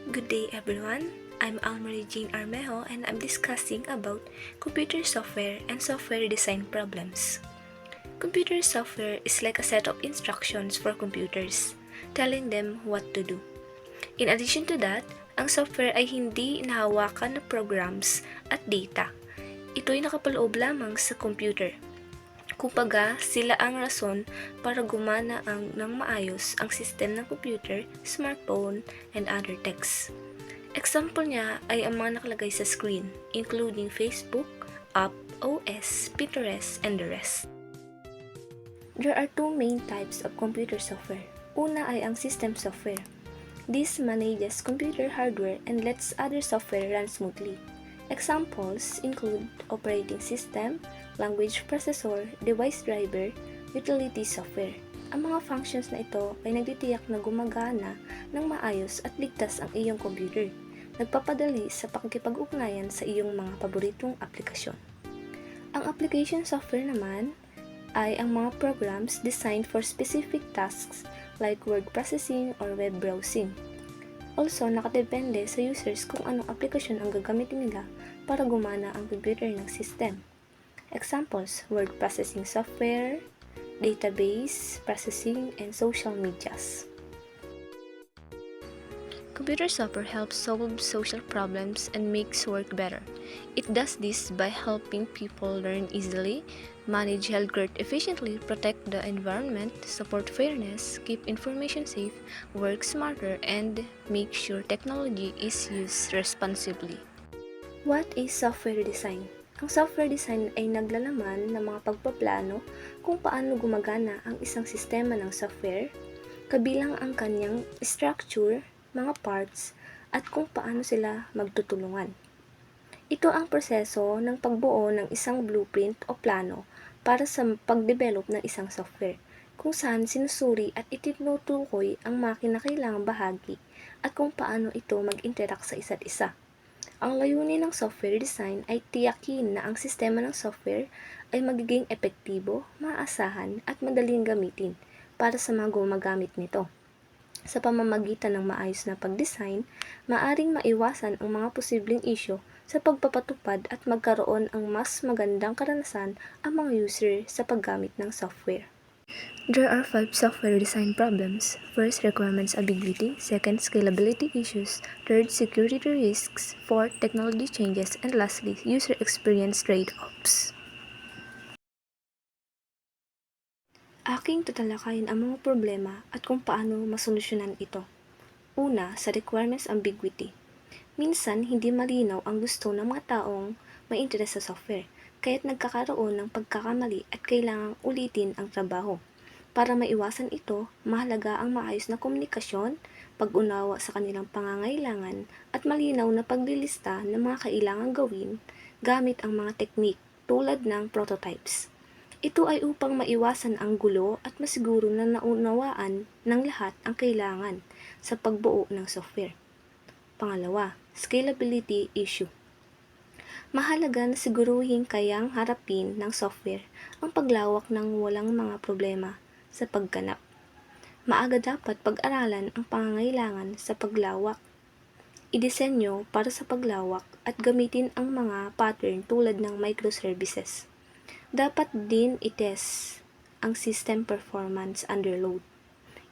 Good day everyone, I'm Almarie Jean Armejo and I'm discussing about computer software and software design problems. Computer software is like a set of instructions for computers, telling them what to do. In addition to that, ang software ay hindi nahawakan na programs at data. Ito'y nakapaloob lamang sa computer. Kumbaga, sila ang rason para gumana ng maayos ang sistem ng computer, smartphone, and other techs. Example niya ay ang mga nakalagay sa screen, including Facebook, App, OS, Pinterest, and the rest. There are two main types of computer software. Una ay ang system software. This manages computer hardware and lets other software run smoothly. Examples include operating system, language processor, device driver, utility software. Ang mga functions na ito ay nagtitiyak na gumagana ng maayos at ligtas ang iyong computer. Nagpapadali sa pakikipag-ugnayan sa iyong mga paboritong aplikasyon. Ang application software naman ay ang mga programs designed for specific tasks like word processing or web browsing. Also, nakadepende sa users kung anong aplikasyon ang gagamitin nila para gumana ang computer ng system. Examples, word processing software, database, processing, and social medias. Computer software helps solve social problems and makes work better. It does this by helping people learn easily, manage healthcare efficiently, protect the environment, support fairness, keep information safe, work smarter, and make sure technology is used responsibly. What is software design? Ang software design ay naglalaman ng mga pagpaplano kung paano gumagana ang isang sistema ng software, kabilang ang kanyang structure, mga parts, at kung paano sila magtutulungan. Ito ang proseso ng pagbuo ng isang blueprint o plano para sa pagdevelop ng isang software, kung saan sinusuri at itinutukoy ang mga kinakailangang bahagi at kung paano ito mag-interact sa isa't isa. Ang layunin ng software design ay tiyakin na ang sistema ng software ay magiging epektibo, maaasahan at madaling gamitin para sa mga gumagamit nito. Sa pamamagitan ng maayos na pag-design, maaring maiwasan ang mga posibleng isyu sa pagpapatupad at magkaroon ang mas magandang karanasan ang mga user sa paggamit ng software. There are 5 software design problems. First, requirements ambiguity. Second, scalability issues. Third, security risks. Fourth, technology changes. And lastly, user experience trade-offs. Aking tatalakayin ang mga problema at kung paano masolusyonan ito. Una, sa requirements ambiguity. Minsan, hindi malinaw ang gusto ng mga taong may interes sa software, kaya't nagkakaroon ng pagkakamali at kailangang ulitin ang trabaho. Para maiwasan ito, mahalaga ang maayos na komunikasyon, pag-unawa sa kanilang pangangailangan, at malinaw na paglilista ng mga kailangang gawin gamit ang mga teknik tulad ng prototypes. Ito ay upang maiwasan ang gulo at masiguro na naunawaan ng lahat ang kailangan sa pagbuo ng software. Pangalawa, scalability issue. Mahalaga na siguruhin kayang harapin ng software ang paglawak ng walang mga problema sa pagganap. Maaga dapat pag-aralan ang pangangailangan sa paglawak, idisenyo para sa paglawak at gamitin ang mga pattern tulad ng microservices. Dapat din itest ang system performance under load.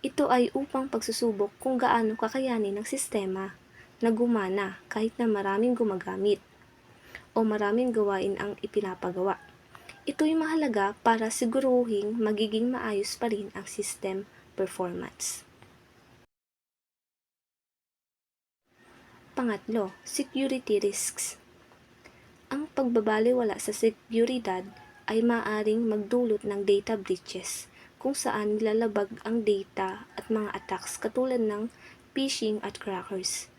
Ito ay upang pagsusubok kung gaano kakayanin ng sistema na gumana kahit na maraming gumagamit o maraming gawain ang ipinapagawa. Ito'y mahalaga para siguruhing magiging maayos pa rin ang system performance. Pangatlo, security risks. Ang pagbabaliwala sa seguridad ay maaaring magdulot ng data breaches kung saan nilalabag ang data at mga attacks katulad ng phishing at crackers.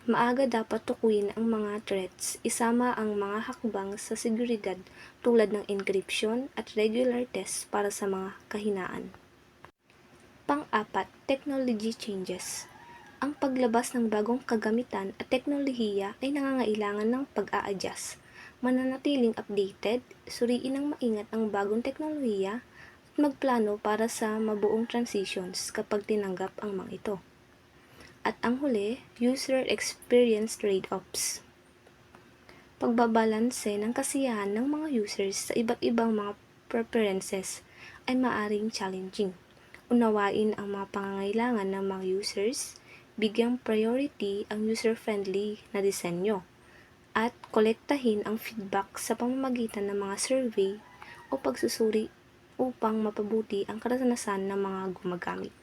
Maaga dapat tukuyin ang mga threats, isama ang mga hakbang sa seguridad tulad ng encryption at regular tests para sa mga kahinaan. Pang-apat, technology changes. Ang paglabas ng bagong kagamitan at teknolohiya ay nangangailangan ng pag-a-adjust. Mananatiling updated, suriin ng maingat ang bagong teknolohiya at magplano para sa mabuong transitions kapag tinanggap ang mga ito. At ang huli, user experience trade-offs. Pagbabalanse ng kasiyahan ng mga users sa iba't ibang mga preferences ay maaring challenging. Unawain ang mga pangangailangan ng mga users, bigyang priority ang user-friendly na disenyo, at kolektahin ang feedback sa pamamagitan ng mga survey o pagsusuri upang mapabuti ang karanasan ng mga gumagamit.